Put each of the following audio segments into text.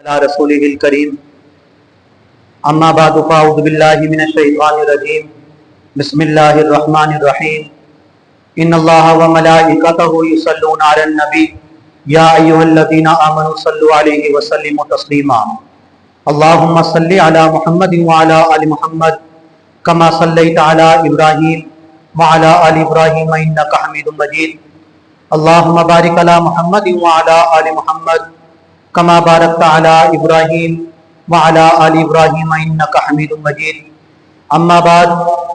على رسوله الكريم اما بعد فاعوذ بالله من الشيطان الرجيم بسم الله الرحمن الرحيم ان الله وملائكته يصلون على النبي يا ايها الذين امنوا صلوا عليه وسلموا تسليما اللهم صل على محمد وعلى ال محمد كما صليت على ابراهيم وعلى ال ابراهيم انك حميد مجيد اللهم بارك على محمد وعلى ال محمد كما باركت على ابراهيم وعلى ال ابراهيم انك حميد مجيد اما بعد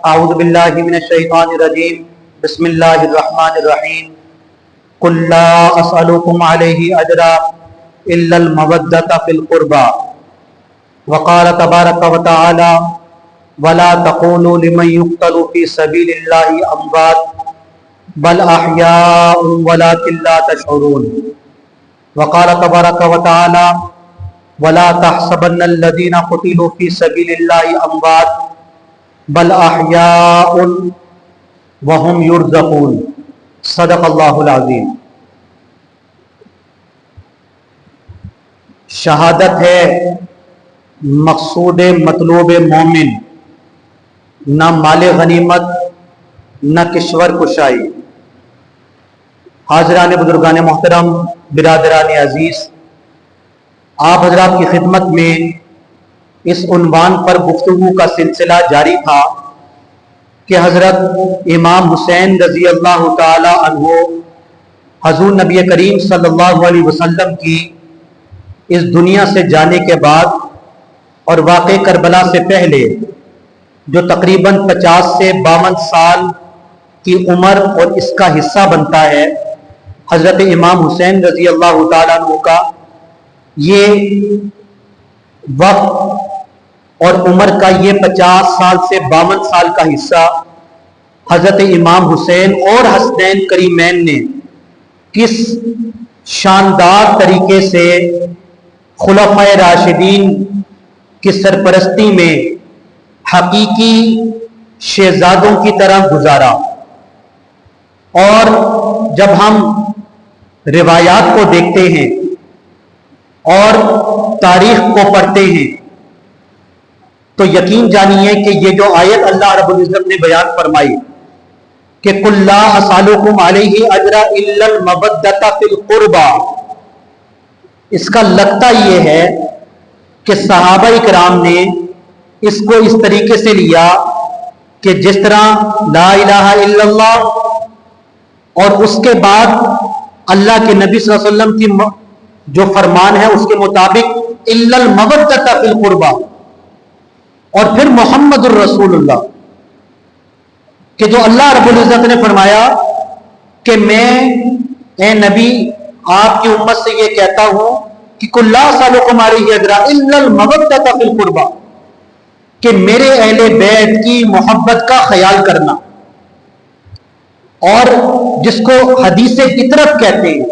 اعوذ بالله من الشيطان الرجيم بسم الله الرحمن الرحيم قل لا اسالكم عليه اجرا الا المودة في القربى وقال تبارك وتعالى ولا تقولوا لمن يقتل في سبيل الله اموات بل احياء ولكن لا تشعرون وقال تبارك وتعالى ولا تحسبن الذين قتلوا في سبيل الله اموات بل احياء وهم يرزقون صدق اللہ العظیم۔ شہادت ہے مقصود مطلوب مومن، نہ مال غنیمت نہ کشور کشائی۔ حاضران بزرگان محترم، برادران عزیز، آپ حضرات کی خدمت میں اس عنوان پر گفتگو کا سلسلہ جاری تھا کہ حضرت امام حسین رضی اللہ تعالی عنہ حضور نبی کریم صلی اللہ علیہ وسلم کی اس دنیا سے جانے کے بعد اور واقع کربلا سے پہلے جو تقریباً 50 سے 52 سال کی عمر اور اس کا حصہ بنتا ہے حضرت امام حسین رضی اللہ تعالیٰ عنہ کا، یہ وقت اور عمر کا یہ 50 سال سے 52 سال کا حصہ حضرت امام حسین اور حسنین کریمین نے کس شاندار طریقے سے خلفائے راشدین کی سرپرستی میں حقیقی شہزادوں کی طرح گزارا۔ اور جب ہم روایات کو دیکھتے ہیں اور تاریخ کو پڑھتے ہیں تو یقین جانیے کہ یہ جو آیت اللہ رب العزت نے بیان فرمائی کہ قُلْ لَا أَسْأَلُكُمْ عَلَيْهِ أَجْرًا إِلَّا الْمَوَدَّةَ فِي الْقُرْبَى، اس کا لگتا یہ ہے کہ صحابہ اکرام نے اس کو اس طریقے سے لیا کہ جس طرح لا الہ الا اللہ اور اس کے بعد اللہ کے نبی صلی اللہ علیہ وسلم کی جو فرمان ہے اس کے مطابق الا المودۃ فی القربى، اور پھر محمد الرسول اللہ، کہ جو اللہ رب العزت نے فرمایا کہ میں اے نبی آپ کی امت سے یہ کہتا ہوں کہ قُلْ لَا أَسْأَلُكُمْ عَلَيْهِ أَجْرًا إِلَّا الْمَوَدَّةَ فِي الْقُرْبَى، کہ میرے اہل بیت کی محبت کا خیال کرنا، اور جس کو حدیث عطرت کہتے ہیں۔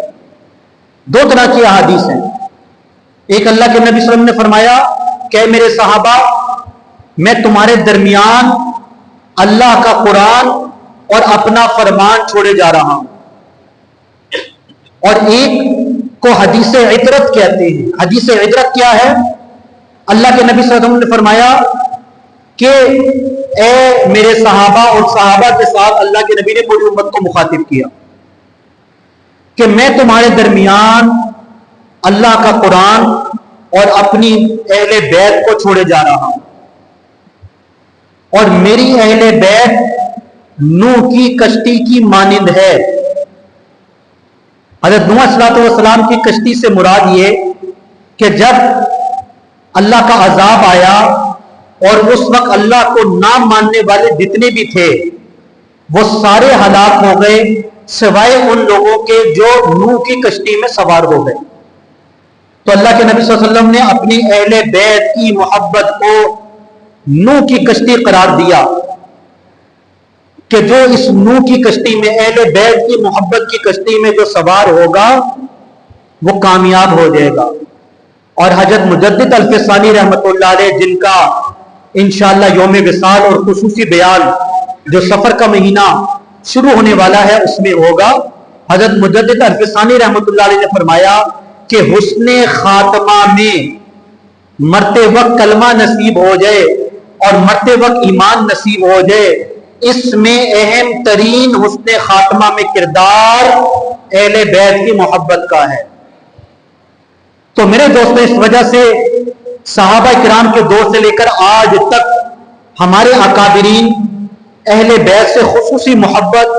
دو طرح کی احادیث ہیں، ایک اللہ کے نبی صلی اللہ علیہ وسلم نے فرمایا کہ میرے صحابہ میں تمہارے درمیان اللہ کا قرآن اور اپنا فرمان چھوڑے جا رہا ہوں، اور ایک کو حدیث عطرت کہتے ہیں۔ حدیث عطرت کیا ہے؟ اللہ کے نبی صلی اللہ علیہ وسلم نے فرمایا کہ اے میرے صحابہ، اور صحابہ کے ساتھ اللہ کے نبی نے پوری امت کو مخاطب کیا کہ میں تمہارے درمیان اللہ کا قرآن اور اپنی اہل بیت کو چھوڑے جا رہا ہوں، اور میری اہل بیت نوح کی کشتی کی مانند ہے۔ حضرت نوح علیہ السلام کی کشتی سے مراد یہ کہ جب اللہ کا عذاب آیا اور اس وقت اللہ کو نہ ماننے والے جتنے بھی تھے وہ سارے ہلاک ہو گئے سوائے ان لوگوں کے جو نوح کی کشتی میں سوار ہو گئے۔ تو اللہ کے نبی صلی اللہ علیہ وسلم نے اپنی اہل بیت کی محبت کو نوح کی کشتی قرار دیا کہ جو اس نوح کی کشتی میں اہل بیت کی محبت کی کشتی میں جو سوار ہوگا وہ کامیاب ہو جائے گا۔ اور حضرت مجدد الفسانی رحمۃ اللہ علیہ، جن کا انشاءاللہ یوم وصال اور خصوصی بیان جو سفر کا مہینہ شروع ہونے والا ہے اس میں ہوگا، حضرت مجدد الفسانی رحمۃ اللہ علیہ نے فرمایا کہ حسن خاتمہ میں مرتے وقت کلمہ نصیب ہو جائے اور مرتے وقت ایمان نصیب ہو جائے، اس میں اہم ترین حسن خاتمہ میں کردار اہل بیت کی محبت کا ہے۔ تو میرے دوستوں، اس وجہ سے صحابہ کرام کے دور سے لے کر آج تک ہمارے اکابرین اہل بیت سے خصوصی محبت،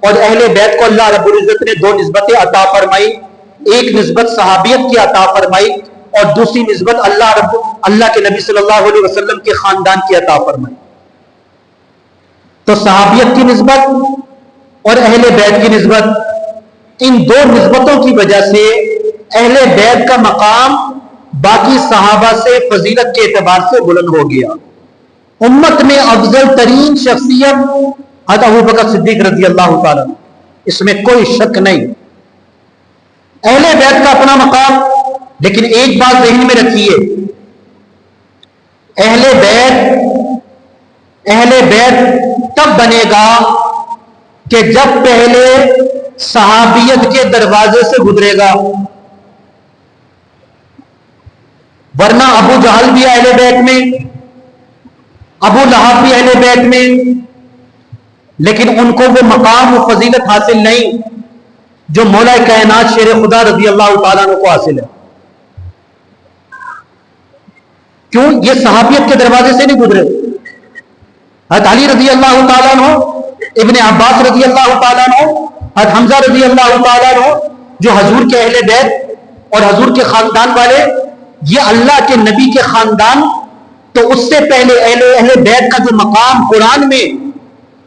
اور اہل بیت کو اللہ رب العزت نے دو نسبتیں عطا فرمائی، ایک نسبت صحابیت کی عطا فرمائی اور دوسری نسبت اللہ کے نبی صلی اللہ علیہ وسلم کے خاندان کی عطا فرمائی۔ تو صحابیت کی نسبت اور اہل بیت کی نسبت، ان دو نسبتوں کی وجہ سے اہل بیت کا مقام باقی صحابہ سے فضیلت کے اعتبار سے بلند ہو گیا۔ امت میں افضل ترین شخصیت حضرت ابوبکر صدیق رضی اللہ تعالیٰ، اس میں کوئی شک نہیں۔ اہل بیت کا اپنا مقام، لیکن ایک بات ذہن میں رکھیے، اہل بیت تب بنے گا کہ جب پہلے صحابیت کے دروازے سے گزرے گا، ورنہ ابو جہل بھی اہل بیت میں، ابو لہب بھی اہل بیت میں، لیکن ان کو وہ مقام و فضیلت حاصل نہیں جو مولا کائنات شیر خدا رضی اللہ تعالیٰ عنہ کو حاصل ہے۔ کیوں؟ یہ صحابیت کے دروازے سے نہیں گزرے۔ حضرت علی رضی اللہ تعالیٰ عنہ، ابن عباس رضی اللہ تعالیٰ عنہ، حضرت حمزہ رضی اللہ تعالیٰ عنہ، جو حضور کے اہل بیت اور حضور کے خاندان والے، یہ اللہ کے نبی کے خاندان، تو اس سے پہلے اہل بیت کا جو مقام قرآن میں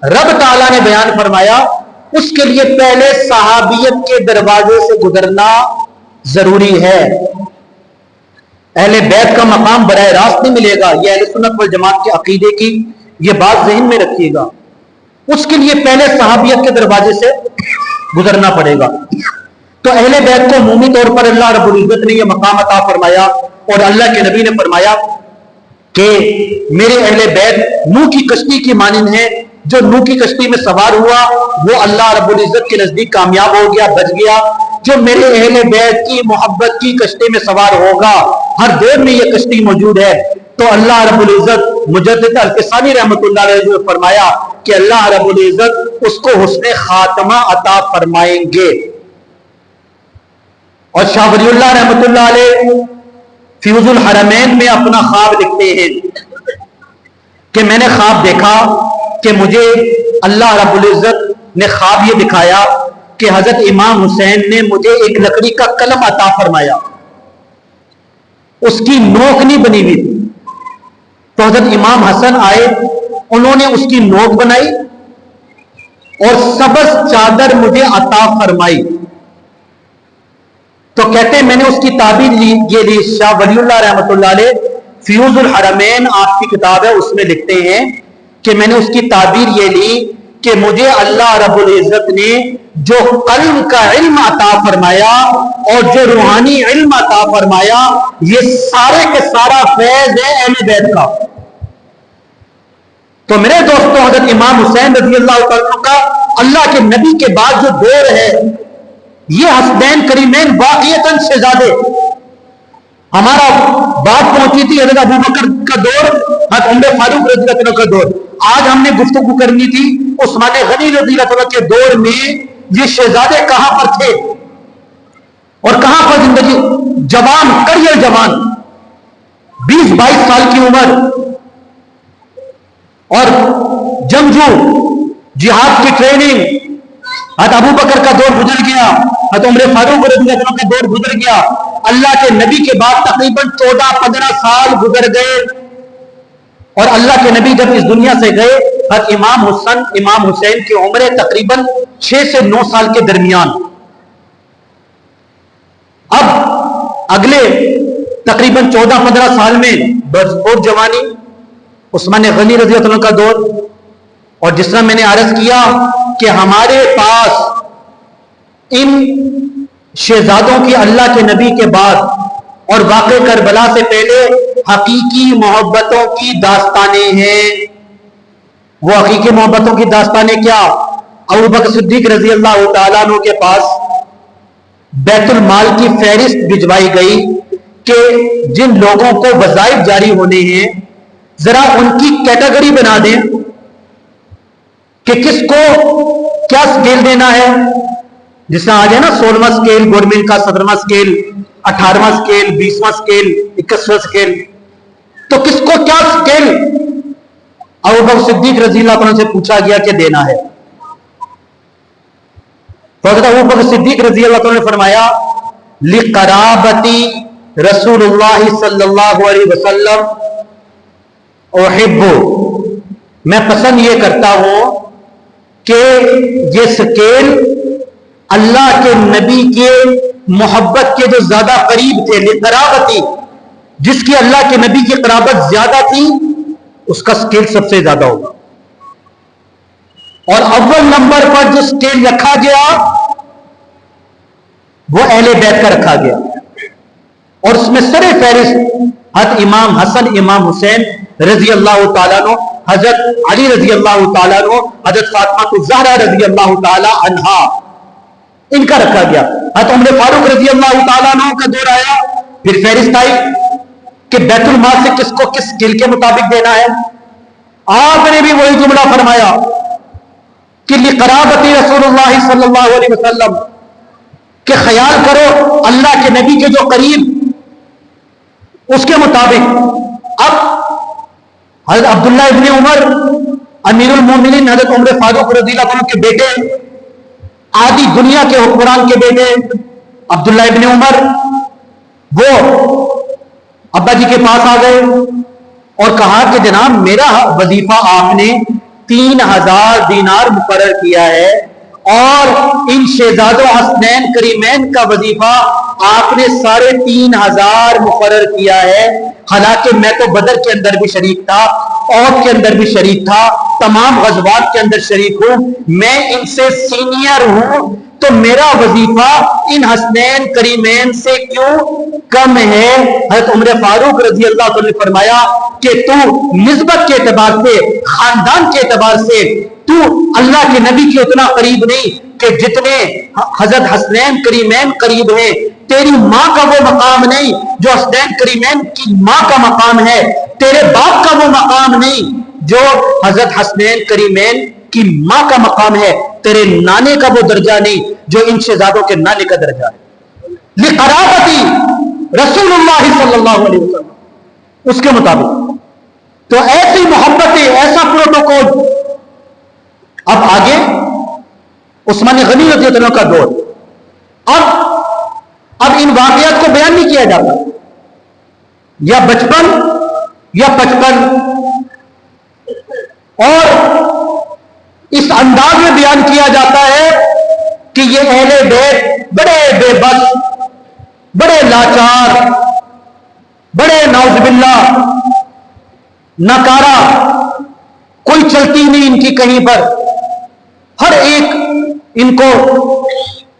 رب تعالیٰ نے بیان فرمایا، اس کے لیے پہلے صحابیت کے دروازے سے گزرنا ضروری ہے۔ اہل بیت کا مقام براہ راست نہیں ملے گا، یہ اہل سنت والجماعت کے عقیدے کی یہ بات ذہن میں رکھیے گا۔ اس کے لیے پہلے صحابیت کے دروازے سے گزرنا پڑے گا۔ تو اہل بیت کو عمومی طور پر اللہ رب العزت نے یہ مقام عطا فرمایا، اور اللہ کے نبی نے فرمایا کہ میرے اہل بیت نوح کی کشتی کی مانند ہے، جو نوح کی کشتی میں سوار ہوا وہ اللہ رب العزت کے نزدیک کامیاب ہو گیا، بچ گیا۔ جو میرے اہل بیت کی محبت کی کشتی میں سوار ہوگا، ہر دور میں یہ کشتی موجود ہے، تو اللہ رب العزت مجدد الفسانی رحمۃ اللہ علیہ نے فرمایا کہ اللہ رب العزت اس کو حسن خاتمہ عطا فرمائیں گے۔ اور شاہ ولی اللہ رحمۃ اللہ علیہ فیوز الحرمین میں اپنا خواب لکھتے ہیں کہ میں نے خواب دیکھا کہ مجھے اللہ رب العزت نے خواب یہ دکھایا کہ حضرت امام حسین نے مجھے ایک لکڑی کا قلم عطا فرمایا، اس کی نوک نہیں بنی ہوئی تھی۔ تو حضرت امام حسن آئے، انہوں نے اس کی نوک بنائی اور سبز چادر مجھے عطا فرمائی۔ تو کہتے ہیں میں نے اس کی تعبیر یہ لی، شاہ ولی اللہ رحمۃ اللہ علیہ فیوز الحرمین آپ کی کتاب ہے، اس میں لکھتے ہیں کہ میں نے اس کی تعبیر یہ لی کہ مجھے اللہ رب العزت نے جو قلم کا علم عطا فرمایا اور جو روحانی علم عطا فرمایا، یہ سارے کے سارا فیض ہے اہل بیت کا۔ تو میرے دوستوں، حضرت امام حسین رضی اللہ عنہ کا اللہ کے نبی کے بعد جو دور ہے، یہ حسنین کریمین واقعتاً شہزادے، ہمارا بات پہنچی تھی حضرت ابوبکر کا دور، حضرت عمر فاروق رضی اللہ عنہ کا دور، آج ہم نے گفتگو کرنی تھی عثمان غنی رضی اللہ عنہ کے دور میں یہ شہزادے کہاں پر تھے اور کہاں پر زندگی، جوان کریئر جوان، 20-22 سال کی عمر، اور جنگجو، جہاد کی ٹریننگ۔ حضرت ابوبکر کا دور گزر گیا، حضرت عمر فاروق رضی اللہ عنہ کا دور گزر گیا، اللہ کے نبی کے بعد تقریباً 14-15 سال گزر گئے، اور اللہ کے نبی جب اس دنیا سے گئے، حضرت امام حسین کی عمریں تقریباً 6 سے 9 سال کے درمیان۔ اب اگلے تقریباً 14-15 سال میں بہت جوانی، عثمان غنی رضی اللہ عنہ کا دور، اور جس طرح میں نے عرض کیا کہ ہمارے پاس ان شہزادوں کی اللہ کے نبی کے بعد اور واقع کربلا سے پہلے حقیقی محبتوں کی داستانیں ہیں۔ وہ حقیقی محبتوں کی داستانیں کیا؟ ابوبکر صدیق رضی اللہ تعالیٰ عنہ کے پاس بیت المال کی فہرست بھجوائی گئی کہ جن لوگوں کو وظائف جاری ہونے ہیں ذرا ان کی کیٹیگری بنا دیں کہ کس کو کیا سکیل دینا ہے. جس طرح آج ہے نا 16واں سکیل گورنمنٹ کا، 17واں سکیل، 18واں سکیل، 20واں سکیل، 21واں سکیل، تو کس کو کیا سکیل ابو بکر صدیق رضی اللہ عنہ سے پوچھا گیا کہ دینا ہے. تو حضرت ابو بکر صدیق رضی اللہ عنہ نے فرمایا لقرابتی رسول اللہ صلی اللہ علیہ وسلم احب، میں پسند یہ کرتا ہوں کہ یہ سکیل اللہ کے نبی کے محبت کے جو زیادہ قریب تھے، لقرابتی، جس کی اللہ کے نبی کی قرابت زیادہ تھی اس کا سکیل سب سے زیادہ ہوگا. اور اول نمبر پر جو سکیل رکھا گیا وہ اہل بیت کا رکھا گیا، اور اس میں سر فہرست حضرت امام حسن امام حسین رضی اللہ تعالیٰ عنہ، حضرت علی رضی اللہ تعالیٰ عنہ، حضرت فاطمہ الزہرا رضی اللہ تعالیٰ عنہا، ان کا رکھا گیا. حضرت عمر فاروق رضی اللہ تعالیٰ عنہ کا دور آیا، پھر فہرست آئی کہ بیت المال سے کس کو کس سکیل کے مطابق دینا ہے. آپ نے بھی وہی جملہ فرمایا کہ لقرابتی رسول اللہ صلی اللہ علیہ وسلم، کہ خیال کرو اللہ کے نبی کے جو قریب اس کے مطابق. اب حضرت عبداللہ ابن عمر امیر المومنین حضرت عمر فاروق رضی اللہ عنہ کے بیٹے، آدھی دنیا کے حکمران کے بیٹے عبداللہ ابن عمر، وہ ابا جی کے پاس آ گئے اور کہا کہ جناب میرا وظیفہ آپ نے 3000 دینار مقرر کیا ہے، اور ان شہزادوں حسنین کریمین کا وظیفہ آپ نے 3500 مقرر کیا ہے. حالانکہ میں تو بدر کے اندر بھی شریک تھا، احد کے اندر بھی شریک تھا، تمام غزوات کے اندر شریک ہوں، میں ان سے سینئر ہوں، تو میرا وظیفہ ان حسنین کریمین سے کیوں کم ہے؟ حضرت عمر فاروق رضی اللہ عنہ نے فرمایا کہ تو نسبت کے اعتبار سے، خاندان کے اعتبار سے تو اللہ کے نبی کے اتنا قریب نہیں کہ جتنے حضرت حسنین کریمین قریب ہیں. تیری ماں کا وہ مقام نہیں جو حسنین کریمین کی ماں کا مقام ہے، تیرے باپ کا وہ مقام نہیں جو حضرت حسنین کریمین کی ماں کا مقام ہے، تیرے نانے کا وہ درجہ نہیں جو ان شہزادوں کے نانے کا درجہ ہے. لقرابتی رسول اللہ صلی اللہ علیہ وسلم، اس کے مطابق. تو ایسی محبتیں، ایسا پروٹوکول. اب آگے عثمان غنی رضی اللہ عنہ کا دور. اب ان واقعات کو بیان نہیں کیا جاتا، یا بچپن یا 55، اور اس انداز میں بیان کیا جاتا ہے کہ یہ اہل بیت بڑے بے بس، بڑے لاچار، بڑے نعوذ باللہ ناکارہ، کوئی چلتی نہیں ان کی کہیں پر، ہر ایک ان کو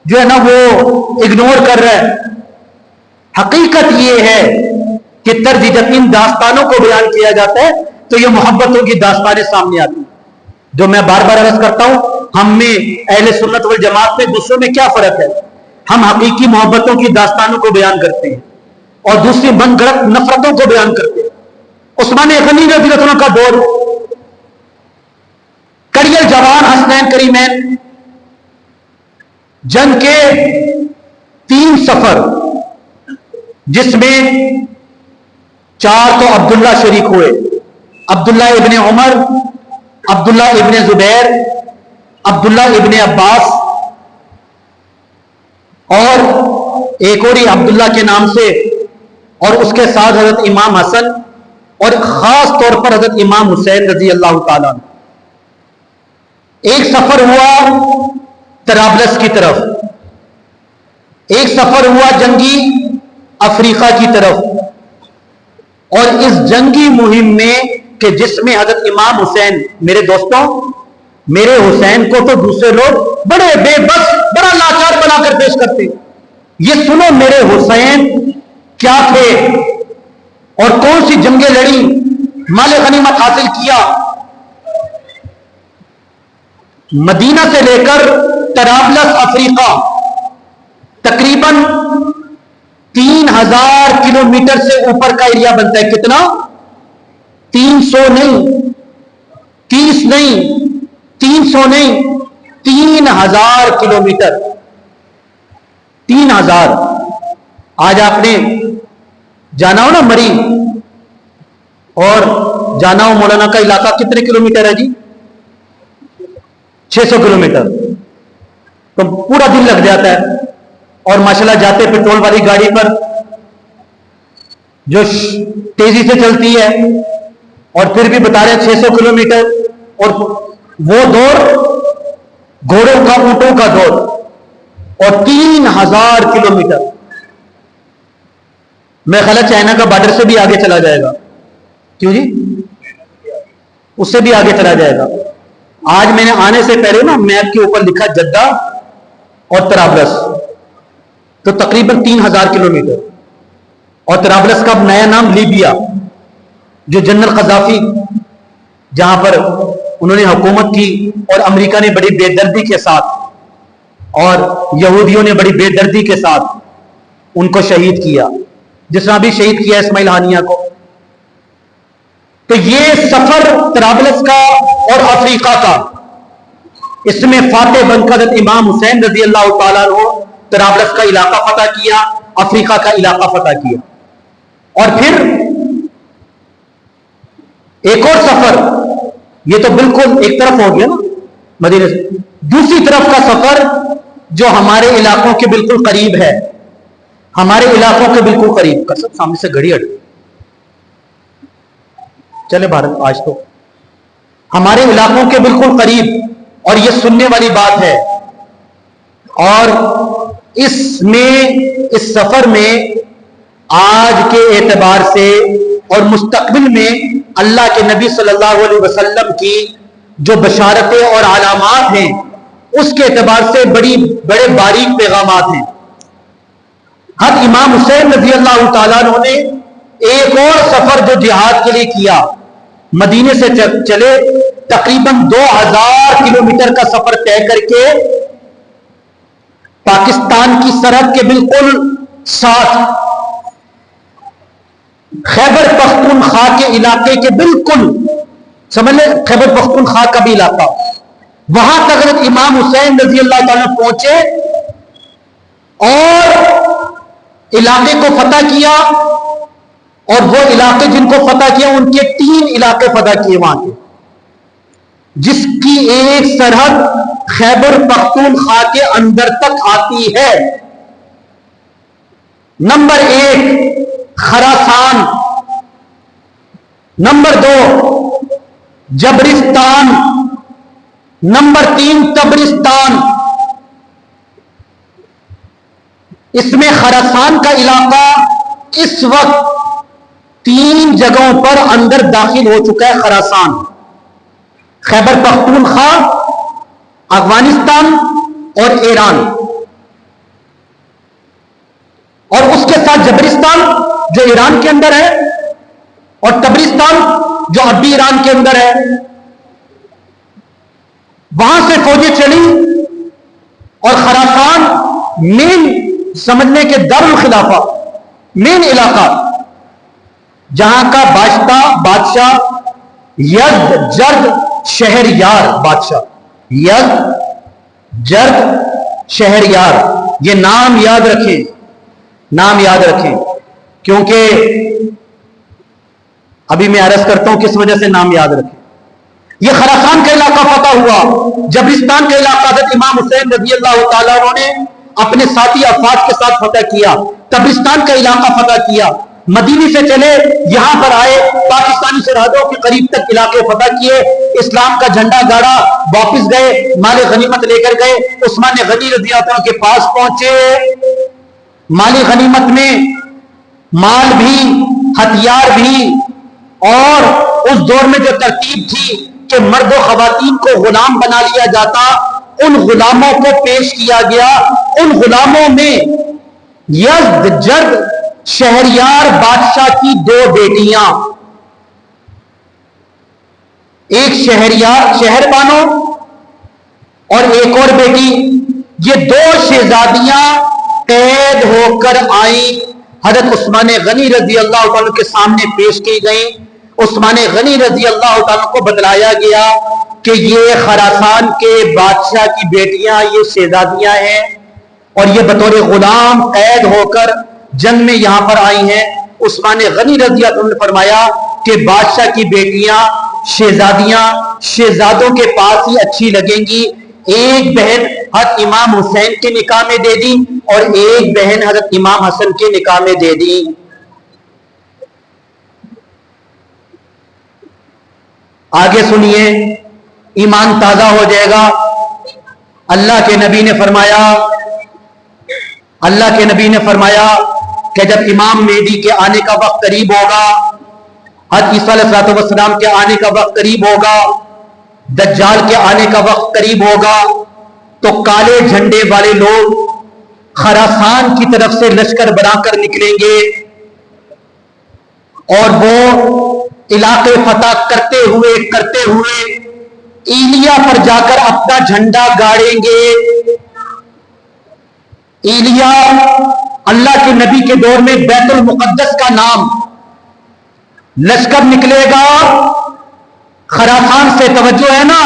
جو ہے نا وہ اگنور کر رہا ہے. حقیقت یہ ہے کہ طرز جب ان داستانوں کو بیان کیا جاتا ہے تو یہ محبتوں کی داستانیں سامنے آتی ہیں. جو میں بار بار عرض کرتا ہوں، ہم میں اہل سنت والجماعت میں دوسروں میں کیا فرق ہے؟ ہم حقیقی محبتوں کی داستانوں کو بیان کرتے ہیں اور دوسری من گھڑت نفرتوں کو بیان کرتے ہیں. عثمان غنی رضی اللہ عنہ کا دور، کڑیل جوان حسنین کریمین، جنگ کے 3 سفر، جس میں 4 تو عبداللہ شریک ہوئے، عبداللہ ابن عمر، عبداللہ ابن زبیر، عبداللہ ابن عباس، اور ایک اور ہی عبداللہ کے نام سے، اور اس کے ساتھ حضرت امام حسن اور خاص طور پر حضرت امام حسین رضی اللہ تعالیٰ عنہ. ایک سفر ہوا طرابلس کی طرف، ایک سفر ہوا جنگی افریقہ کی طرف، اور اس جنگی مہم میں کہ جس میں حضرت امام حسین، میرے دوستوں، میرے حسین کو تو دوسرے لوگ بڑے بے بس، بڑا لاچار بنا کر پیش کرتے. یہ سنو میرے حسین کیا تھے اور کون سی جنگیں لڑی، مال غنیمت حاصل کیا. مدینہ سے لے کر طرابلس افریقہ تقریباً 3000 کلومیٹر سے اوپر کا ایریا بنتا ہے. کتنا؟ 300 نہیں، 30 نہیں، 300 نہیں، 3000 کلومیٹر. 3000. آج آپ نے جانا ہو نا مری، اور جانا ہو مولانا کا علاقہ، کتنے کلومیٹر ہے جی؟ 600 کلومیٹر. تو پورا دن لگ جاتا ہے. اور ماشاءاللہ جاتے پیٹرول والی گاڑی پر جو تیزی سے چلتی ہے، اور پھر بھی بتا رہے ہیں 600 کلومیٹر. اور وہ دور گھوڑوں کا، اونٹوں کا دور، اور 3000 کلومیٹر. میں خیال ہے چائنا کا بارڈر سے بھی آگے چلا جائے گا. کیوں جی؟ اس سے بھی آگے چلا جائے گا. آج میں نے آنے سے پہلے نا میپ کے اوپر لکھا جدہ اور طرابلس، تو تقریباً 3000 کلومیٹر. اور طرابلس کا نیا نام لیبیا، جو جنرل قذافی جہاں پر انہوں نے حکومت کی، اور امریکہ نے بڑی بے دردی کے ساتھ اور یہودیوں نے بڑی بے دردی کے ساتھ ان کو شہید کیا، جس طرح بھی شہید کیا اسماعیل ہانیہ کو. تو یہ سفر طرابلس کا اور افریقہ کا، اس میں فاتح بن کر امام حسین رضی اللہ تعالیٰ عنہ طرابلس کا علاقہ فتح کیا، افریقہ کا علاقہ فتح کیا. اور پھر ایک اور سفر، یہ تو بالکل ایک طرف ہو گیا نا مدینے سے، دوسری طرف کا سفر جو ہمارے علاقوں کے بالکل قریب ہے، ہمارے علاقوں کے بالکل قریب کا. سب سامنے سے گھڑی ہٹ چلے بھارت، آج تو ہمارے علاقوں کے بالکل قریب. اور یہ سننے والی بات ہے. اور اس سفر میں آج کے اعتبار سے اور مستقبل میں اللہ کے نبی صلی اللہ علیہ وسلم کی جو بشارتیں اور علامات ہیں، اس کے اعتبار سے بڑے باریک پیغامات ہیں. حضرت امام حسین رضی اللہ تعالیٰ عنہ نے ایک اور سفر جو جہاد کے لیے کیا، مدینے سے چلے تقریباً 2000 کلومیٹر کا سفر طے کر کے پاکستان کی سرحد کے بالکل ساتھ خیبر پختونخوا کے علاقے کے بالکل، سمجھ لیں خیبر پختونخوا کا بھی علاقہ، وہاں تک حضرت امام حسین رضی اللہ تعالیٰ پہنچے اور علاقے کو فتح کیا. اور وہ علاقے جن کو فتح کیا، ان کے 3 علاقے فتح کیے وہاں کے، جس کی ایک سرحد خیبر پختونخوا کے اندر تک آتی ہے. نمبر 1 خراسان، نمبر 2 جبرستان، نمبر 3 تبرستان. اس میں خراسان کا علاقہ اس وقت 3 جگہوں پر اندر داخل ہو چکا ہے. خراسان، خیبر پختونخوا، افغانستان اور ایران. اور اس کے ساتھ جبرستان جو ایران کے اندر ہے، اور تبرستان جو اب بھی ایران کے اندر ہے. وہاں سے فوجیں چلی اور خراسان مین سمجھنے کے دارالخلافہ، مین علاقہ جہاں کا بادشاہ یزدجرد شہریار، بادشاہ یزدجرد شہریار. یہ نام یاد رکھیں، نام یاد رکھیں، کیونکہ ابھی میں عرض کرتا ہوں کس وجہ سے نام یاد رکھیں. یہ خراسان کا علاقہ فتح ہوا. جبرستان کا علاقہ حضرت امام حسین رضی اللہ تعالیٰ عنہ نے اپنے ساتھی افواج کے ساتھ فتح کیا. تبرستان کا علاقہ فتح کیا. مدینے سے چلے، یہاں پر آئے، پاکستانی سرحدوں کے قریب تک علاقے فتح کیے، اسلام کا جھنڈا گاڑا، واپس گئے، مال غنیمت لے کر گئے. عثمان غنی رضی اللہ عنہ کے پاس پہنچے. مالی غنیمت میں مال بھی، ہتھیار بھی، اور اس دور میں جو ترتیب تھی کہ مرد و خواتین کو غلام بنا لیا جاتا، ان غلاموں کو پیش کیا گیا. ان غلاموں میں یزدجرد شہریار بادشاہ کی 2 بیٹیاں، ایک شہر بانو اور ایک اور بیٹی، یہ 2 شہزادیاں قید ہو کر آئیں حضرت عثمان غنی رضی اللہ تعالیٰ کے سامنے پیش کی گئیں. عثمان غنی رضی اللہ تعالیٰ کو بتلایا گیا کہ یہ خراسان کے بادشاہ کی بیٹیاں، یہ شہزادیاں ہیں اور یہ بطور غلام قید ہو کر جنگ میں یہاں پر آئی ہیں. عثمان غنی رضی اللہ عنہ نے فرمایا کہ بادشاہ کی بیٹیاں شہزادیاں شہزادوں کے پاس ہی اچھی لگیں گی. ایک بہن حضرت امام حسین کے نکاح میں دے دی اور ایک بہن حضرت امام حسن کے نکاح میں دے دی. آگے سنیے، ایمان تازہ ہو جائے گا. اللہ کے نبی نے فرمایا کہ جب امام مہدی کے آنے کا وقت قریب ہوگا، حضرت عیسیٰ علیہ السلام کے آنے کا وقت قریب ہوگا، دجال کے آنے کا وقت قریب ہوگا، تو کالے جھنڈے والے لوگ خراسان کی طرف سے لشکر بنا کر نکلیں گے اور وہ علاقے فتح کرتے ہوئے ایلیا پر جا کر اپنا جھنڈا گاڑیں گے. ایلیا اللہ کے نبی کے دور میں بیت المقدس کا نام. لشکر نکلے گا خراسان سے، توجہ ہے نا،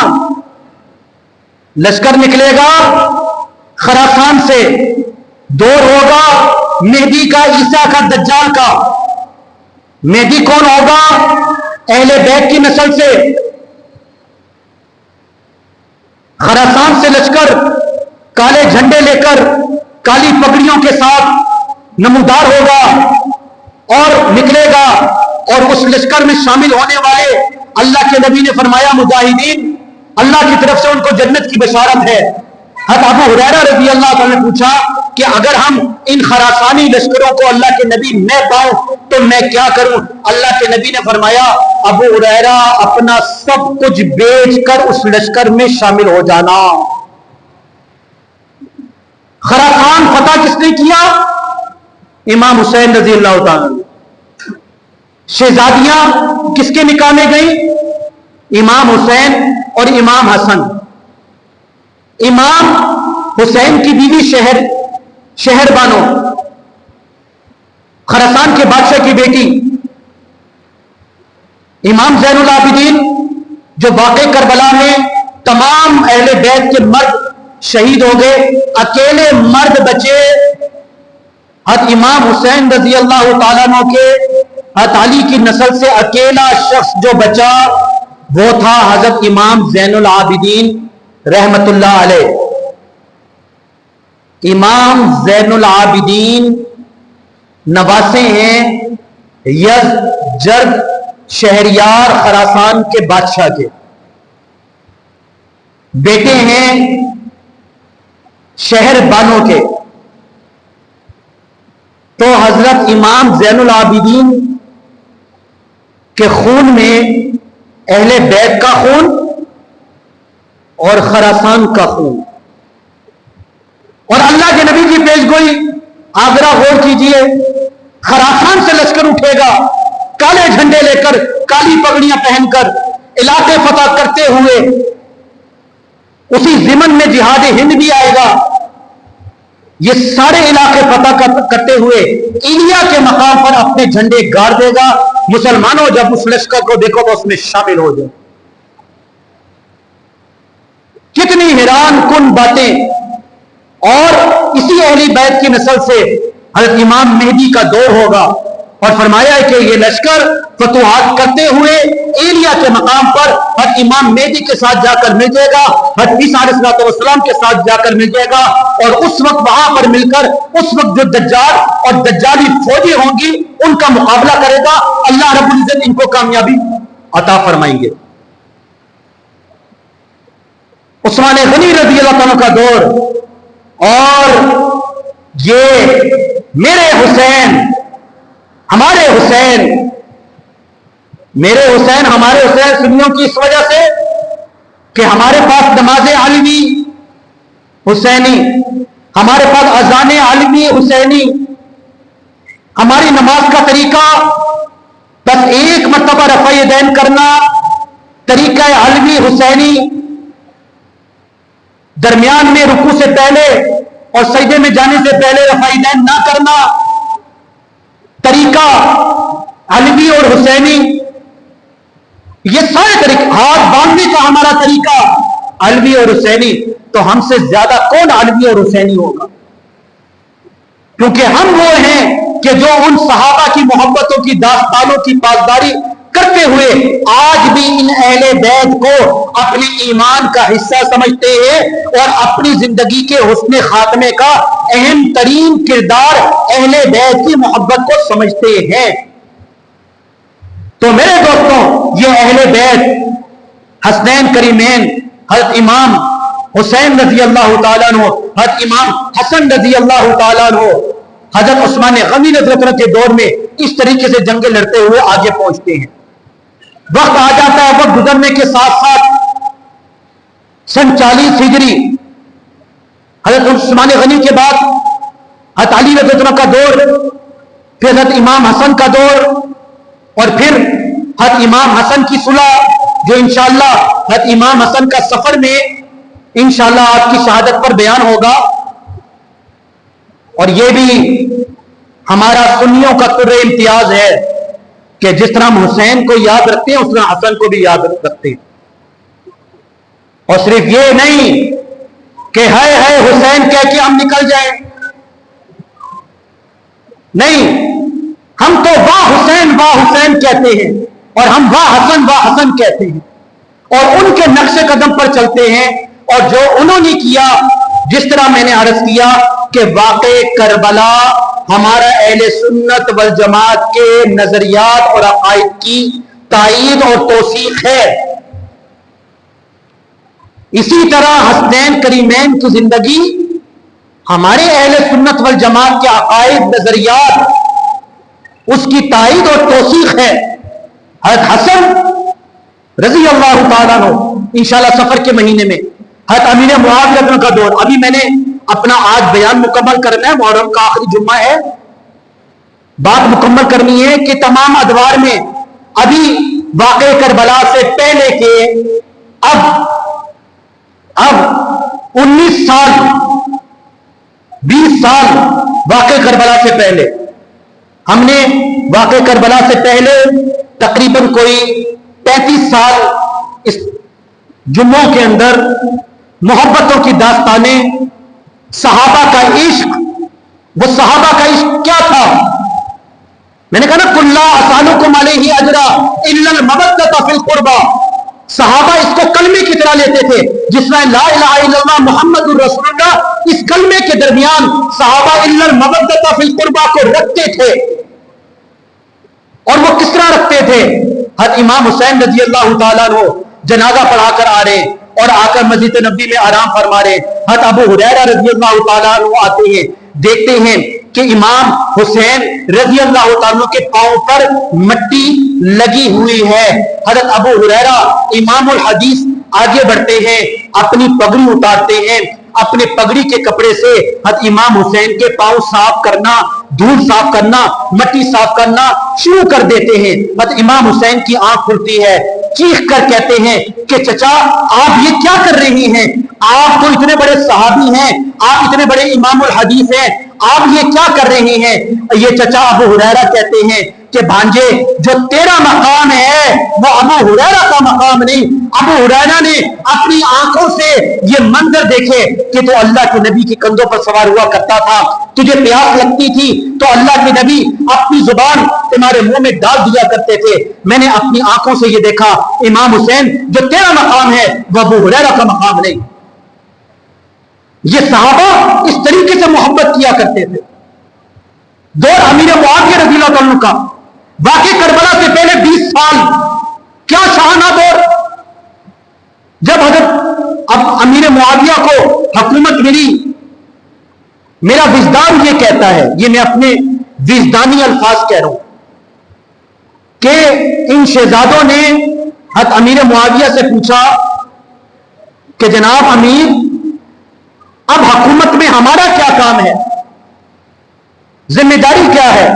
لشکر نکلے گا خراسان سے. دور ہوگا مہدی کا، عیسیٰ کا، دجال کا. مہدی کون ہوگا؟ اہل بیت کی نسل سے. خراسان سے لشکر کالے جھنڈے لے کر کالی پگڑیوں کے ساتھ نمودار ہوگا اور نکلے گا، اور اس لشکر میں شامل ہونے والے اللہ کے نبی نے فرمایا مجاہدین، اللہ کی طرف سے ان کو جنت کی بشارت ہے. حضرت ابو ہریرہ رضی اللہ عنہ نے پوچھا کہ اگر ہم ان خراسانی لشکروں کو اللہ کے نبی میں پاؤں تو میں کیا کروں؟ اللہ کے نبی نے فرمایا ابو ہریرہ اپنا سب کچھ بیچ کر اس لشکر میں شامل ہو جانا. خراسان فتح کس نے کیا؟ امام حسین رضی اللہ تعالی. شہزادیاں کس کے نکاح میں گئیں؟ امام حسین اور امام حسن. امام حسین کی بیوی شہر بانو، خراسان کے بادشاہ کی بیٹی. امام زین العابدین جو واقع کربلا میں تمام اہل بیت کے مرد شہید ہو گئے، اکیلے مرد بچے. حضرت امام حسین رضی اللہ تعالیٰ عنہ کے حضرت علی کی نسل سے اکیلا شخص جو بچا وہ تھا حضرت امام زین العابدین رحمت اللہ علیہ. امام زین العابدین نواسے ہیں یزجرد شہریار خراسان کے بادشاہ کے، بیٹے ہیں شہر بانو کے. تو حضرت امام زین العابدین کے خون میں اہل بیت کا خون اور خراسان کا خون. اور اللہ کے نبی کی پیش گوئی آپ ذرا غور کیجئے، خراسان سے لشکر اٹھے گا کالے جھنڈے لے کر، کالی پگڑیاں پہن کر، علاقے فتح کرتے ہوئے. اسی ضمن میں جہاد ہند بھی آئے گا. یہ سارے علاقے فتح کرتے ہوئے ایلیا کے مقام پر اپنے جھنڈے گاڑ دے گا. مسلمانوں جب اس لشکر کو دیکھو تو اس میں شامل ہو جائے. کتنی حیران کن باتیں. اور اسی اہلی بیت کی نسل سے حضرت امام مہدی کا دور ہوگا، اور فرمایا ہے کہ یہ لشکر فتوحات کرتے ہوئے ایلیا کے مقام پر حضرت امام مہدی کے ساتھ جا کر مل جائے گا، حضرت عیسیٰ علیہ السلام کے ساتھ جا کر مل جائے گا. اور اس وقت وہاں پر مل کر اس وقت جو دجال اور دجالی فوجیں ہوں گی ان کا مقابلہ کرے گا. اللہ رب العزت ان کو کامیابی عطا فرمائیں گے. عثمان غنی رضی اللہ عنہ کا دور، اور یہ میرے حسین، ہمارے حسین، میرے حسین، ہمارے حسین سنیوں کی اس وجہ سے کہ ہمارے پاس نماز عالمی حسینی، ہمارے پاس اذان عالمی حسینی، ہماری نماز کا طریقہ بس ایک مرتبہ رفع یدین کرنا، طریقہ عالمی حسینی، درمیان میں رکوع سے پہلے اور سجدے میں جانے سے پہلے رفع یدین نہ کرنا. طریقہ علوی اور حسینی، یہ سارے طریقے، ہاتھ باندھنے کا ہمارا طریقہ علوی اور حسینی، تو ہم سے زیادہ کون علوی اور حسینی ہوگا؟ کیونکہ ہم وہ ہیں کہ جو ان صحابہ کی محبتوں کی داستانوں کی پاسداری کرتے ہوئے آج بھی ان اہل بیت کو اپنے ایمان کا حصہ سمجھتے ہیں اور اپنی زندگی کے حسن خاتمے کا اہم ترین کردار اہل بیت کی محبت کو سمجھتے ہیں۔ تو میرے دوستوں، یہ اہل بیت حسنین کریمین، حضرت امام حسین رضی اللہ تعالیٰ عنہ، حضرت امام حسن رضی اللہ تعالیٰ عنہ، حضرت عثمان غنی رضی اللہ عنہ کے دور میں اس طریقے سے جنگیں لڑتے ہوئے آگے پہنچتے ہیں۔ وقت آ جاتا ہے، وقت گزرنے کے ساتھ ساتھ سن 40 ہجری، حضرت عثمان غنی کے بعد حضرت علی رضی اللہ عنہ کا دور، پھر حضرت امام حسن کا دور، اور پھر حضرت امام حسن کی صلح، جو انشاءاللہ حضرت امام حسن کا سفر میں انشاءاللہ آپ کی شہادت پر بیان ہوگا۔ اور یہ بھی ہمارا سنیوں کا طر امتیاز ہے کہ جس طرح ہم حسین کو یاد رکھتے ہیں اس طرح حسن کو بھی یاد رکھتے ہیں، اور صرف یہ نہیں کہ ہے حسین کہہ کے ہم نکل جائیں، نہیں، ہم تو واہ حسین کہتے ہیں، اور ہم واہ حسن کہتے ہیں، اور ان کے نقش قدم پر چلتے ہیں، اور جو انہوں نے کیا، جس طرح میں نے عرض کیا کہ واقع کربلا ہمارا اہل سنت والجماعت کے نظریات اور عقائد کی تائید اور توثیق ہے۔ اسی طرح حسنین کریمین کی زندگی ہمارے اہل سنت والجماعت کے عقائد، نظریات، اس کی تائید اور توثیق ہے۔ حضرت حسن رضی اللہ تعالیٰ عنہ انشاءاللہ سفر کے مہینے میں، حضرت امیر معاویہ کا دور، ابھی میں نے اپنا آج بیان مکمل کرنا ہے، محرم کا آخری جمعہ ہے، بات مکمل کرنی ہے کہ تمام ادوار میں ابھی واقع کربلا سے پہلے کے اب 19 سال 20 سال واقع کربلا سے پہلے، ہم نے واقع کربلا سے پہلے تقریباً کوئی 35 سال اس جمعوں کے اندر محبتوں کی داستانیں، صحابہ کا عشق، وہ صحابہ کا عشق کیا تھا؟ میں نے کہا نا کُلّ لَا أَسْأَلُكُمْ عَلَيْهِ أَجْرًا إِلَّا الْمَوَدَّةَ فِي الْقُرْبَى۔ صحابہ اس کو کلمے کی طرح لیتے تھے، جس میں لا الہ الا اللہ محمد الرسول اللہ، اس کلمے کے درمیان صحابہ إِلَّا الْمَوَدَّةَ فِي الْقُرْبَى کو رکھتے تھے۔ اور وہ کس طرح رکھتے تھے؟ حضرت امام حسین رضی اللہ تعالیٰ عنہ جنازہ پڑھا کر آ رہے اور آ کر مسجد نبوی میں آرام فرما رہے، حضرت ابو ہریرہ رضی اللہ تعالیٰ عنہ آتے ہیں، دیکھتے ہیں کہ امام حسین رضی اللہ تعالیٰ کے پاؤں پر مٹی لگی ہوئی ہے۔ حضرت ابو ہریرہ امام الحدیث آگے بڑھتے ہیں، اپنی پگڑی اتارتے ہیں، اپنے پگڑی کے کپڑے سے حضرت امام حسین کے پاؤں صاف کرنا، دھول صاف کرنا، مٹی صاف کرنا شروع کر دیتے ہیں۔ حضرت امام حسین کی آنکھ کھلتی ہے، چیخ کر کہتے ہیں کہ چچا آپ یہ کیا کر رہے ہیں؟ آپ تو اتنے بڑے صحابی ہیں، آپ اتنے بڑے امام الحدیث ہیں، آپ یہ کیا کر رہے ہیں؟ یہ چچا ابو ہریرہ کہتے ہیں کہ بھانجے جو تیرا مقام ہے وہ ابو ہریرہ کا مقام نہیں۔ ابو ہریرہ نے اپنی آنکھوں سے یہ منظر دیکھے کہ تو اللہ کے نبی کے کندھوں پر سوار ہوا کرتا تھا، تجھے پیاس لگتی تھی تو اللہ کے نبی اپنی زبان تمہارے منہ میں ڈال دیا کرتے تھے، میں نے اپنی آنکھوں سے یہ دیکھا، امام حسین جو تیرا مقام ہے وہ ابو ہریرہ کا مقام نہیں۔ یہ صحابہ اس طریقے سے محبت کیا کرتے تھے۔ دور امیر معاویہ رضی اللہ عنہ کا، واقع کربلا سے پہلے 20 سال، کیا شاہانہ دور! جب حضرت اب امیر معاویہ کو حکومت ملی، میرا وجدان یہ کہتا ہے، یہ میں اپنے وجدانی الفاظ کہہ رہا ہوں، کہ ان شہزادوں نے حضرت امیر معاویہ سے پوچھا کہ جناب امیر، اب حکومت میں ہمارا کیا کام ہے، ذمہ داری کیا ہے؟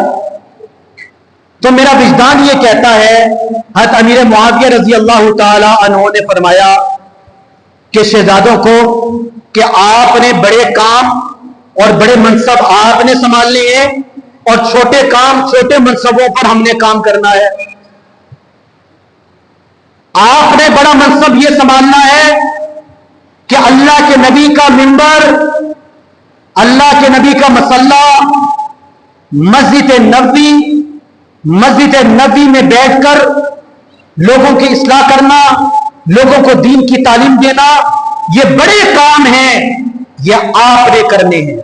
تو میرا وجدان یہ کہتا ہے، حضرت امیر معاویہ رضی اللہ تعالی عنہ نے فرمایا کہ شہزادوں کو کہ آپ نے بڑے کام اور بڑے منصب آپ نے سنبھالنے ہیں، اور چھوٹے کام چھوٹے منصبوں پر ہم نے کام کرنا ہے. آپ نے بڑا منصب یہ سنبھالنا ہے کہ اللہ کے نبی کا منبر، اللہ کے نبی کا مصلی، مسجد نبوی میں بیٹھ کر لوگوں کی اصلاح کرنا، لوگوں کو دین کی تعلیم دینا، یہ بڑے کام ہیں، یہ آپ نے کرنے ہیں.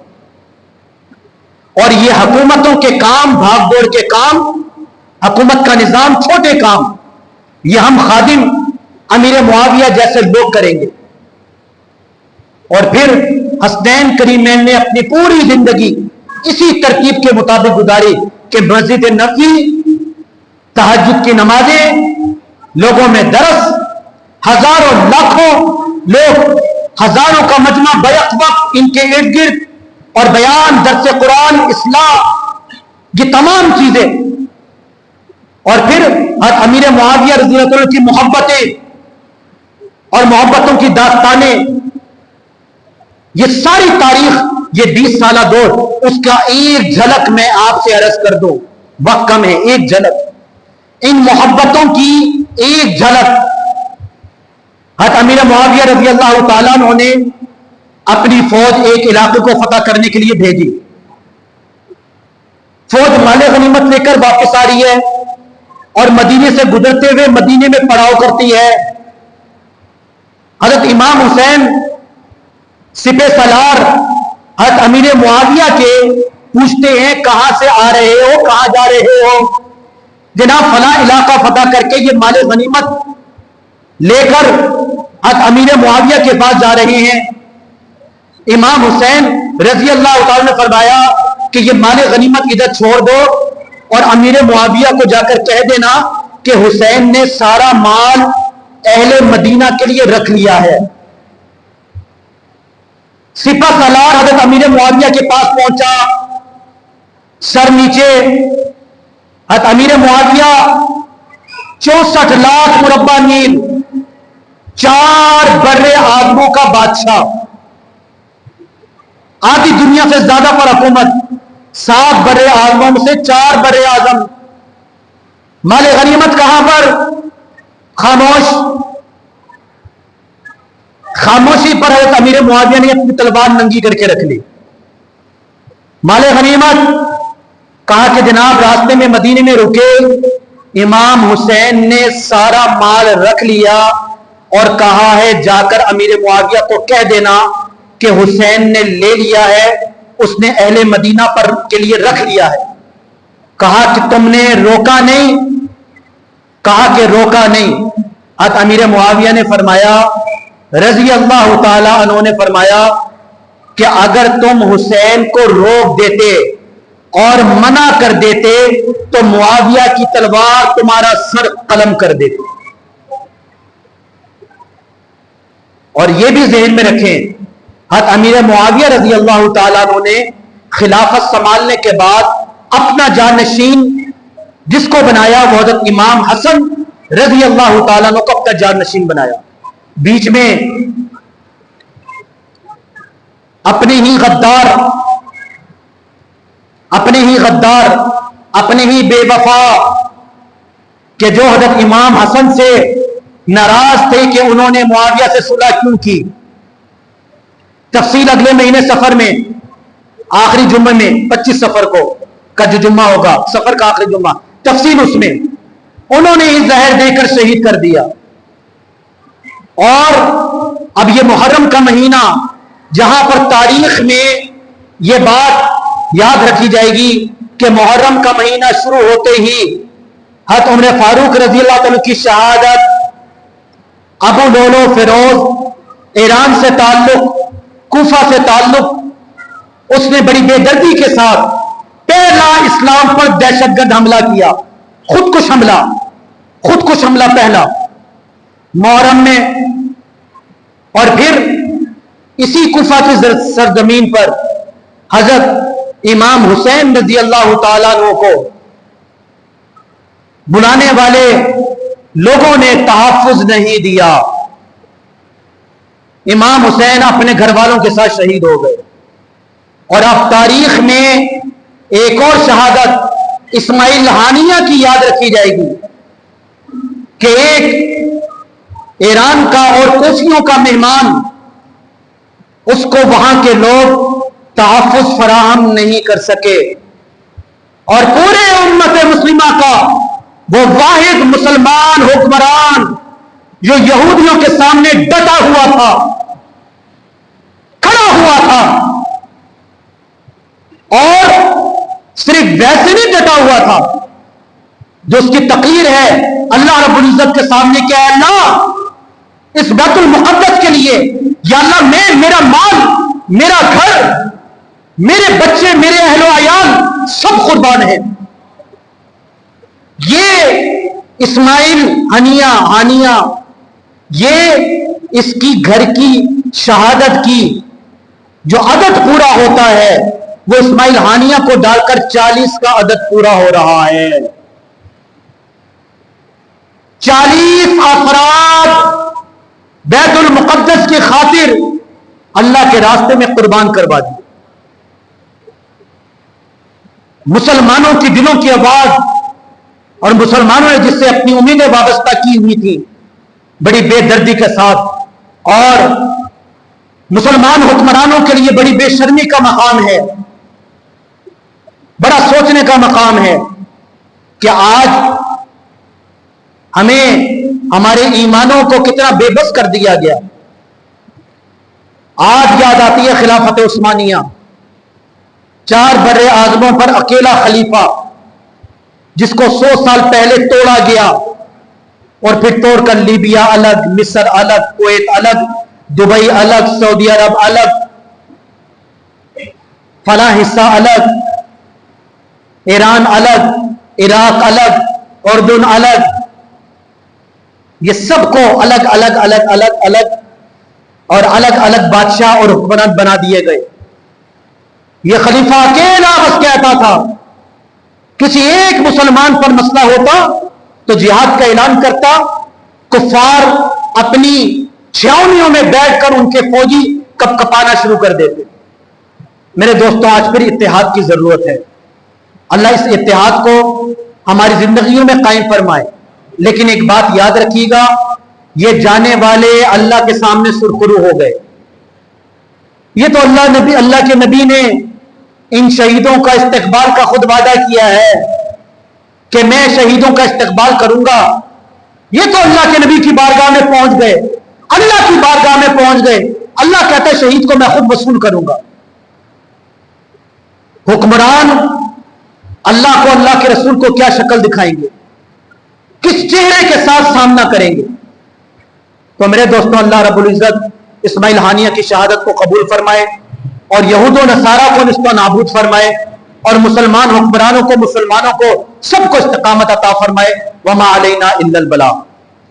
اور یہ حکومتوں کے کام، بھاگ دوڑ کے کام، حکومت کا نظام چھوٹے کام، یہ ہم خادم امیر معاویہ جیسے لوگ کریں گے. اور پھر حسنین کریمین نے اپنی پوری زندگی اسی ترتیب کے مطابق گزاری کہ مسجد نبوی، تہجد کی نمازیں، لوگوں میں درس، ہزاروں لاکھوں لوگ، ہزاروں کا مجمع بیک وقت ان کے ارد گرد، اور بیان، درس قرآن، اصلاح، یہ تمام چیزیں. اور پھر امیر معاویہ رضی اللہ عنہ کی محبتیں اور محبتوں کی داستانیں، یہ ساری تاریخ، یہ 20 سالہ دور، اس کا ایک جھلک میں آپ سے عرض کر دوں، وقت کم ہے، ایک جھلک ان محبتوں کی ایک جھلک. حضرت امیر معاویہ رضی اللہ تعالیٰ عنہ نے اپنی فوج ایک علاقے کو فتح کرنے کے لیے بھیجی. فوج مال غنیمت لے کر واپس آ رہی ہے اور مدینے سے گزرتے ہوئے مدینے میں پڑاؤ کرتی ہے. حضرت امام حسین سپہ سالار حضرت امیر معاویہ کے پوچھتے ہیں کہاں سے آ رہے ہو، کہاں جا رہے ہو؟ جناب فلاں علاقہ فتح کر کے یہ مال غنیمت لے کر حضرت امیر معاویہ کے پاس جا رہے ہیں. امام حسین رضی اللہ تعالی نے فرمایا کہ یہ مال غنیمت ادھر چھوڑ دو اور امیر معاویہ کو جا کر کہہ دینا کہ حسین نے سارا مال اہل مدینہ کے لیے رکھ لیا ہے. سپہ سالار حضرت امیر معاویہ کے پاس پہنچا، سر نیچے. حضرت امیر معاویہ 64 لاکھ مربع میل، 4 بر اعظموں کا بادشاہ، آدھی دنیا سے زیادہ پر حکومت، 7 بر اعظموں میں سے 4 بر اعظم. مال غنیمت کہاں پر؟ خاموشی پر حضرت امیر معاویہ نے اپنی تلوار ننگی کر کے رکھ لی. مال غنیمت کہا کہ جناب راستے میں مدینے میں رکے، امام حسین نے سارا مال رکھ لیا اور کہا ہے جا کر امیر معاویہ کو کہہ دینا کہ حسین نے لے لیا ہے، اس نے اہل مدینہ پر کے لیے رکھ لیا ہے. کہا کہ تم نے روکا نہیں؟ کہا کہ روکا نہیں. حضرت امیر معاویہ نے فرمایا، رضی اللہ تعالی عنہ نے فرمایا کہ اگر تم حسین کو روک دیتے اور منع کر دیتے تو معاویہ کی تلوار تمہارا سر قلم کر دیتی. اور یہ بھی ذہن میں رکھیں، حضرت امیر معاویہ رضی اللہ تعالیٰ عنہ نے خلافت سنبھالنے کے بعد اپنا جانشین جس کو بنایا وہ حضرت امام حسن رضی اللہ تعالیٰ عنہ کو اپنا جانشین بنایا. بیچ میں اپنے ہی غدار، اپنے ہی بے وفا کہ جو حضرت امام حسن سے ناراض تھے کہ انہوں نے معاویہ سے صلح کیوں کی. تفصیل اگلے مہینے سفر میں آخری جمعے میں 25 سفر کو کا جو جمعہ ہوگا، سفر کا آخری جمعہ، تفصیل اس میں انہوں نے ہی زہر دے کر شہید کر دیا. اور اب یہ محرم کا مہینہ جہاں پر تاریخ میں یہ بات یاد رکھی جائے گی کہ محرم کا مہینہ شروع ہوتے ہی حضرت عمر فاروق رضی اللہ عنہ کی شہادت، ابو لولو فیروز ایران سے تعلق، کوفہ سے تعلق، اس نے بڑی بے دردی کے ساتھ پہلا اسلام پر دہشت گرد حملہ کیا، خودکش حملہ پہلا محرم میں. اور پھر اسی کوفہ کی سرزمین پر حضرت امام حسین رضی اللہ تعالیٰ عنہ کو بلانے والے لوگوں نے تحفظ نہیں دیا. امام حسین اپنے گھر والوں کے ساتھ شہید ہو گئے. اور اب تاریخ میں ایک اور شہادت اسماعیل ہانیہ کی یاد رکھی جائے گی کہ ایک ایران کا اور کوفیوں کا مہمان، اس کو وہاں کے لوگ تحفظ فراہم نہیں کر سکے، اور پورے امت مسلمہ کا وہ واحد مسلمان حکمران جو یہودیوں کے سامنے ڈٹا ہوا تھا، کھڑا ہوا تھا، اور صرف ویسے نہیں ڈٹا ہوا تھا جو اس کی تقریر ہے اللہ رب العزت کے سامنے، کیا ہے اللہ اس بیت المقدس کے لیے، یا اللہ میں، میرا مال، میرا گھر، میرے بچے، میرے اہل و عیال سب قربان ہیں۔ یہ اسماعیل ہانیہ یہ اس کی گھر کی شہادت کی جو عدد پورا ہوتا ہے وہ اسماعیل ہانیہ کو ڈال کر 40 کا عدد پورا ہو رہا ہے۔ 40 افراد بیت المقدس کی خاطر اللہ کے راستے میں قربان کروا دی۔ مسلمانوں کی دلوں کی آواز اور مسلمانوں نے جس سے اپنی امیدیں وابستہ کی ہوئی تھی بڑی بے دردی کے ساتھ، اور مسلمان حکمرانوں کے لیے بڑی بے شرمی کا مقام ہے، بڑا سوچنے کا مقام ہے کہ آج ہمیں ہمارے ایمانوں کو کتنا بے بس کر دیا گیا۔ آج یاد آتی ہے خلافت عثمانیہ، 4 بر اعظموں پر اکیلا خلیفہ جس کو 100 سال پہلے توڑا گیا، اور پھر توڑ کر لیبیا الگ، مصر الگ، کویت الگ، دبئی الگ، سعودی عرب الگ، فلاں حصہ الگ، ایران الگ، عراق الگ، اردن الگ، یہ سب کو الگ الگ الگ الگ الگ اور الگ الگ بادشاہ اور حکمران بنا دیے گئے۔ یہ خلیفہ اکیلا بس کہتا تھا، کسی ایک مسلمان پر مسئلہ ہوتا تو جہاد کا اعلان کرتا، کفار اپنی چھاؤنیوں میں بیٹھ کر ان کے فوجی کپ کپانا شروع کر دیتے۔ میرے دوستوں، آج پھر اتحاد کی ضرورت ہے۔ اللہ اس اتحاد کو ہماری زندگیوں میں قائم فرمائے، لیکن ایک بات یاد رکھیے گا، یہ جانے والے اللہ کے سامنے سرخرو ہو گئے۔ یہ تو اللہ کے نبی نے ان شہیدوں کا استقبال کا خود وعدہ کیا ہے کہ میں شہیدوں کا استقبال کروں گا۔ یہ تو اللہ کے نبی کی بارگاہ میں پہنچ گئے، اللہ کی بارگاہ میں پہنچ گئے، اللہ کہتا ہے شہید کو میں خود وصول کروں گا۔ حکمران اللہ کو، اللہ کے رسول کو کیا شکل دکھائیں گے، کس چہرے کے ساتھ سامنا کریں گے؟ تو میرے دوستوں، اللہ رب العزت اسماعیل ہانیہ کی شہادت کو قبول فرمائے، اور یہود و نصارہ کو نسبت نابود فرمائے، اور مسلمان حکمرانوں کو، مسلمانوں کو سب کو استقامت عطا فرمائے۔ وما علینا الا البلاغ۔